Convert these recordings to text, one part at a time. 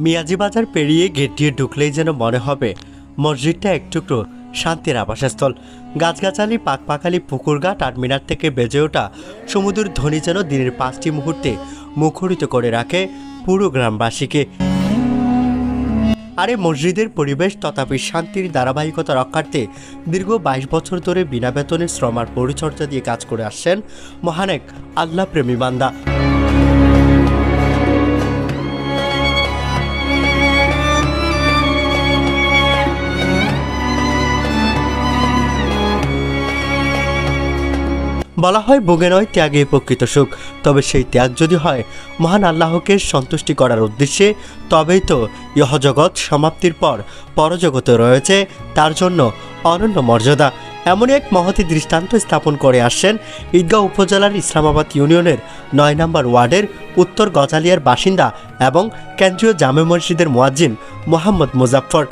মিয়াজি বাজার পেরিয়ে গেট দিয়ে ঢুকলেই যেন মনে হবে মসজিদটা এক টুকরো শান্তির আবাসস্থল। গাছগাছালি, পাকপাখালি, পুকুরঘাট আর মিনার থেকে বেজে ওঠা সমুদ্রের ধ্বনি যেন দিনের 5টি মুহূর্তে মুখরিত করে রাখে পুরো গ্রামবাসীকে। আরে মসজিদের পরিবেশ তথাপি শান্তির ধারাবাহিকতা রক্ষার্থে দীর্ঘ 22 বছর ধরে বিনা বেতনে শ্রম আর পরিচর্যা দিয়ে কাজ করে আসছেন মহান এক আল্লাহ প্রেমী বান্দা। বলা হয় ভোগে নয় ত্যাগে প্রকৃত সুখ, তবে সেই ত্যাগ যদি হয় মহান আল্লাহকে সন্তুষ্টি করার উদ্দেশ্যে, তবেই তো ইহজগৎ সমাপ্তির পর পরজগতে রয়েছে তার জন্য অনন্য মর্যাদা। এমনই এক মহতী দৃষ্টান্ত স্থাপন করে আসছেন ঈদগাঁও উপজেলার ইসলামাবাদ ইউনিয়নের 9 নম্বর ওয়ার্ডের উত্তর গজালিয়ার বাসিন্দা এবং কেন্দ্রীয় জামে মসজিদের মুয়াজ্জিন মোহাম্মদ মুজাফফর।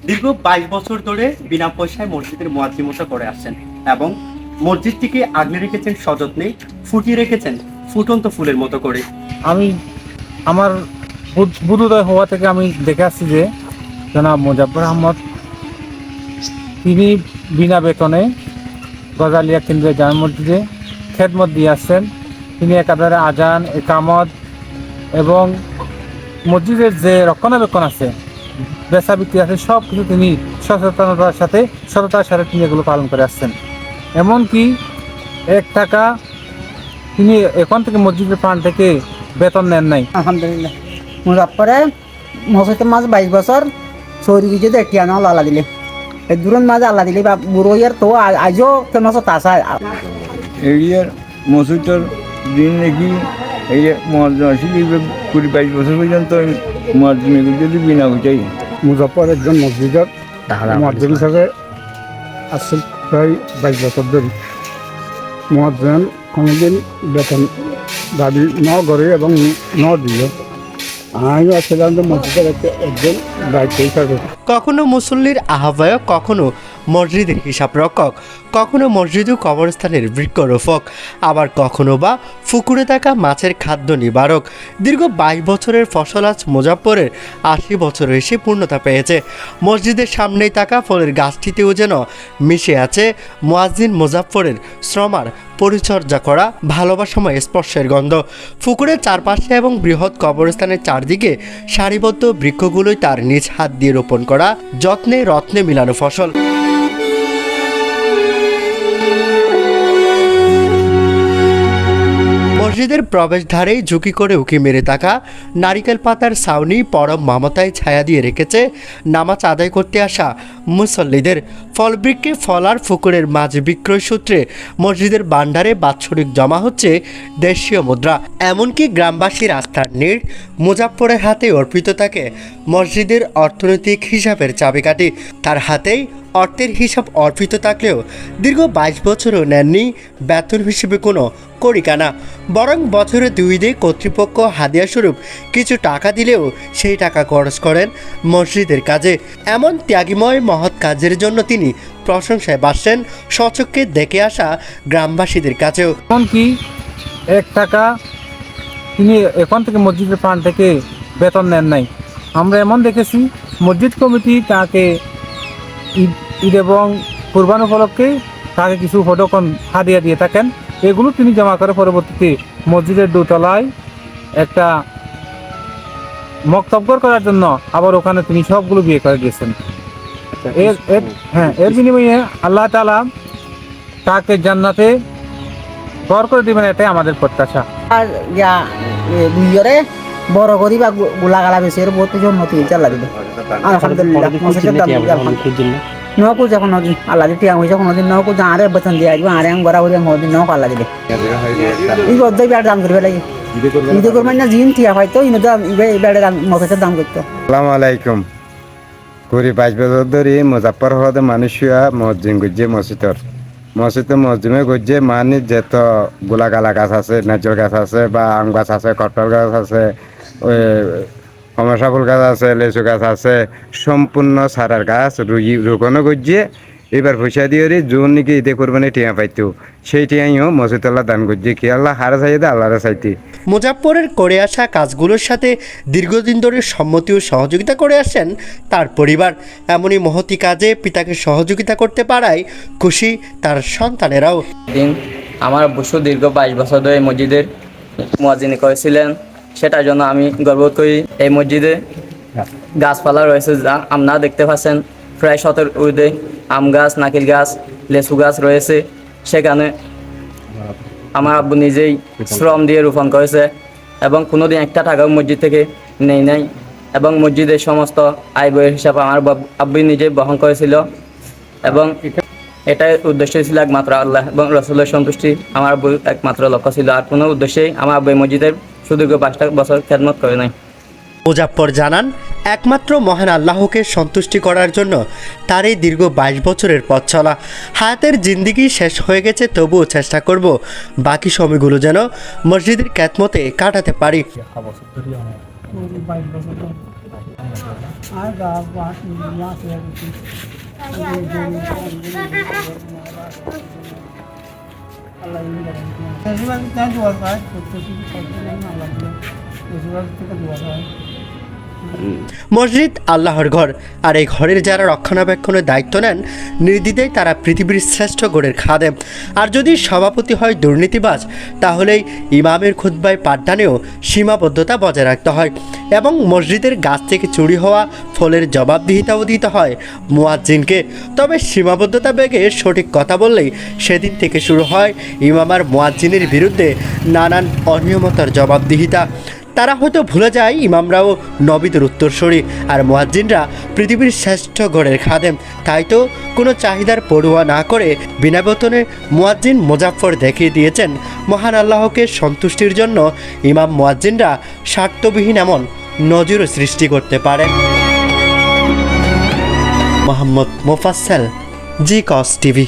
দীর্ঘ 22 বছর ধরে বিনা পয়সায় মসজিদের মুয়াজ্জিমতা করে আসছেন এবং মসজিদটিকে আগলে রেখেছেন সযত্নে, ফুটিয়ে রেখেছেন ফুটন্ত ফুলের মতো করে। আমি আমার বুদ্ধোদয় হওয়া থেকে আমি দেখে আসছি যে জনাব মুজাফফর আহমদ তিনি বিনা বেতনে গজালিয়া কেন্দ্রীয় জামে মসজিদে খেদমত দিয়ে আসছেন। তিনি একাধারে আজান, একামত এবং মসজিদের যে রক্ষণাবেক্ষণ আছে, বেচা বিক্রি আছে, সব কিছু তিনি সচেতনতার সাথে সততার সাথে তিনি এগুলো পালন করে আসছেন। এমনকি 1 টাকা তিনি এখন থেকে মসজিদের প্রাণ থেকে বেতন নেন নাই। আলহামদুলিল্লাহ মুজাফফরে মসজিদের মাঝে 22 বছর চৌরি গিয়ে দেখি আনা আল্লাহ দিলে এই দূরের মাঝে আল্লাহ দিলে বা বুড়ো ইয়ার তো আজও ফেমাস তাসা এরিয়ার মসজিদটার দিন নাকি এই মহাজন আসলে 20-22 বছর পর্যন্ত মহাজন যদি বিনা বুঝাই। মুজাফফর একজন মসজিদের মুয়াজ্জিন হিসাবে আসছে প্রায় 22 বছর ধরে। মুয়াজ্জিন কোনোদিন বেতন দাবি ন করে এবং ন দিল। আমি আসছিলাম যে মসজিদের একজন দায়িত্ব হিসাবে। কখনো মুসল্লির আহ্বায়ক, কখনো মসজিদের হিসাব রক্ষক, কখনো মসজিদ ও কবরস্থানের বৃক্ষরোপক, আবার কখনো বা পুকুরে থাকা মাছের খাদ্য নিবারক। দীর্ঘ 22 বছরের ফসল আজ মুজাফফরের 80 বছর এসে পূর্ণতা পেয়েছে। মসজিদের সামনেই থাকা ফলের গাছটিতেও যেন মিশে আছে মুয়াজ্জিন মুজাফফরের শ্রমার পরিচর্যা করা ভালোবাসাময় স্পর্শের গন্ধ। পুকুরের চারপাশে এবং বৃহৎ কবরস্থানের চারদিকে সারিবদ্ধ বৃক্ষগুলোই তার নিজ হাত দিয়ে রোপণ করা যত্নে রত্নে মিলানো ফসল। মসজিদের প্রবেশদ্বারেই ঝুঁকি করে উঁকি মেরে থাকা নারিকেল পাতার ছাউনি পরম মমতায় ছায়া দিয়ে রেখেছে নামাজ আদায় করতে আসা মুসল্লিদের। ফলবৃক্ষে ফল আর পুকুরের মাঝ বিক্রয় সূত্রে মসজিদের ভান্ডারে বাৎসরিক জমা হচ্ছে দেশীয় মুদ্রা। এমনকি গ্রামবাসীর আস্থার নীড় মুজাফফরের হাতে অর্পিত থাকে মসজিদের অর্থনৈতিক হিসাবের চাবিকাঠি। তার হাতেই অর্থের হিসাব অর্পিত থাকলেও দীর্ঘ 22 বছরও নেননি বেতন হিসেবে কোনো কড়িকানা, বরং বছরে 2 দিন কর্তৃপক্ষ হাদিয়া স্বরূপ কিছু টাকা দিলেও সেই টাকা খরচ করেন মসজিদের কাজে। এমন ত্যাগীময় মহৎ কাজের জন্য তিনি প্রশংসায় বাসছেন স্বচক্ষে দেখে আসা গ্রামবাসীদের কাছেও। এমনকি 1 টাকা তিনি এখন থেকে মসজিদের প্রাণ থেকে বেতন নেন নাই। আমরা এমন দেখেছি মসজিদ কমিটি তাকে ঈদ এবং কুরবান উপলক্ষে তাকে কিছু ফটোকন হাদিয়া দিয়ে থাকেন। এগুলো তিনি জমা করে পরবর্তীতে মসজিদের দোতলায় একটা মক্তবঘর করার জন্য আবার ওখানে তিনি সবগুলো বিয়ে করে দিয়েছেন। এর বিনিময়ে আল্লাহ তাআলা তাকে জান্নাতে ঘর করে দিবেন, এটাই আমাদের প্রত্যাশা। আর ইয়া বুঝরে বড় করি বা গোলাগালা বেশি এর বহুত কিছু উন্নতি চালা দিবে আলহামদুলিল্লাহ। মসজিদের দাম আলহামদুলিল্লাহ নকু যখন আল্লাহ দিতে হইছে কোনদিন নকু আরে বচন দিয়ে আসবে আরে গড়া হইলে কোনদিন নক আল্লাহ দিবে এই গদ্দাই ব্যাট দাম করবে লাগি ঈদ করবেন না জিন টিয়া হয়তো ইনো দাম ব্যাটের দাম মসজিদের দাম করতে। আসসালামু আলাইকুম। 22 বছর ধরে মুজাফফর হওয়াতে মানুষরা মসজিদ গুজে মসজিদর মসজিদে মসজিদে গজ্জে মানে যত গোলাগালা গাছ আছে, নাচল গাছ আছে বা আম গাছ আছে, কটল গাছ আছে, ওই কমলা ফুল গাছ আছে, লেচু গাছ আছে, সম্পূর্ণ সারার গাছ রোপণও গজ্জে এবার পয়সা দিয়ে জোন নাকি ঈদে কোরবানি টিয়া পাইতো সেই টিয়াইও মসজিদুল্লাহ দান গজ্জে কি আল্লাহ হারা চাইতে আল্লাহরে চাইতে। মুজাফফরের করে আসা কাজগুলোর সাথে দীর্ঘদিন ধরে সম্মতি ও সহযোগিতা করে আসেন তার পরিবার। এমনই মহতি কাজে পিতাকে সহযোগিতা করতে পারায় খুশি তার সন্তানেরাও। দিন আমার অবশ্য দীর্ঘ 22 বছর ধরে এই মসজিদের মুয়াজ্জিনি করেছিলেন, সেটার জন্য আমি গর্ববোধ করি। এই মসজিদে গাছপালা রয়েছে যা আপনারা দেখতে পাচ্ছেন, প্রায় 17 ঊর্ধ্বে আম গাছ, নাকিল গাছ, লেচু গাছ রয়েছে। সেখানে আমার আব্বু নিজেই শ্রম দিয়ে রোপণ করেছে এবং কোনোদিন একটা টাকাও মসজিদ থেকে নেই নাই, এবং মসজিদের সমস্ত আয় ব্যয়ের হিসাব আমার আব্বু নিজেই বহন করেছিল। এবং এটাই উদ্দেশ্য ছিল একমাত্র আল্লাহ এবং রসুলের সন্তুষ্টি আমার আব্বুর একমাত্র লক্ষ্য ছিল। আর কোনো উদ্দেশ্যেই আমার আব্বু মসজিদের সুদীর্ঘ 5টা বছর খেদমত করে নাই। মুজাফফর জানান, একমাত্র মহান আল্লাহকে সন্তুষ্টি করার জন্য তার এই দীর্ঘ 22 বছরের পথ চলা। হায়াতের জিন্দিগি শেষ হয়ে গেছে, তবুও চেষ্টা করব বাকি সময়গুলো যেন মসজিদের খ্যাতমতে কাটাতে পারি। মসজিদ আল্লাহর ঘর, আর এই ঘরের যারা রক্ষণাবেক্ষণের দায়িত্ব নেন নির্দ্বিধায় তারা পৃথিবীর শ্রেষ্ঠ গড়ের খাদেম। আর যদি সভাপতি হয় দুর্নীতিবাজ, তাহলেই ইমামের খুতবায় পাঠদানেও সীমাবদ্ধতা বজায় রাখতে হয় এবং মসজিদের গাছ থেকে চুরি হওয়া ফলের জবাবদিহিতাও দিতে হয় মুয়াজ্জিনকে। তবে সীমাবদ্ধতা ভেঙে সঠিক কথা বললেই সেদিন থেকে শুরু হয় ইমাম আর মুয়াজ্জিনের বিরুদ্ধে নানান অনিয়মতার জবাবদিহিতা। তারা হয়তো ভুলে যায় ইমামরাও নবীদের উত্তরসূরি আর মুয়াজ্জিনরা পৃথিবীর শ্রেষ্ঠ ঘরের খাদেম। তাই তো কোনো চাহিদার পড়ুয়া না করে বিনা বেতনে মুয়াজ্জিন মুজাফফর দেখিয়ে দিয়েছেন মহান আল্লাহকে সন্তুষ্টির জন্য ইমাম মুয়াজ্জিনরা স্বার্থবিহীন এমন নজিরও সৃষ্টি করতে পারেন। মোহাম্মদ মোফাজ্জল, জি কস টিভি।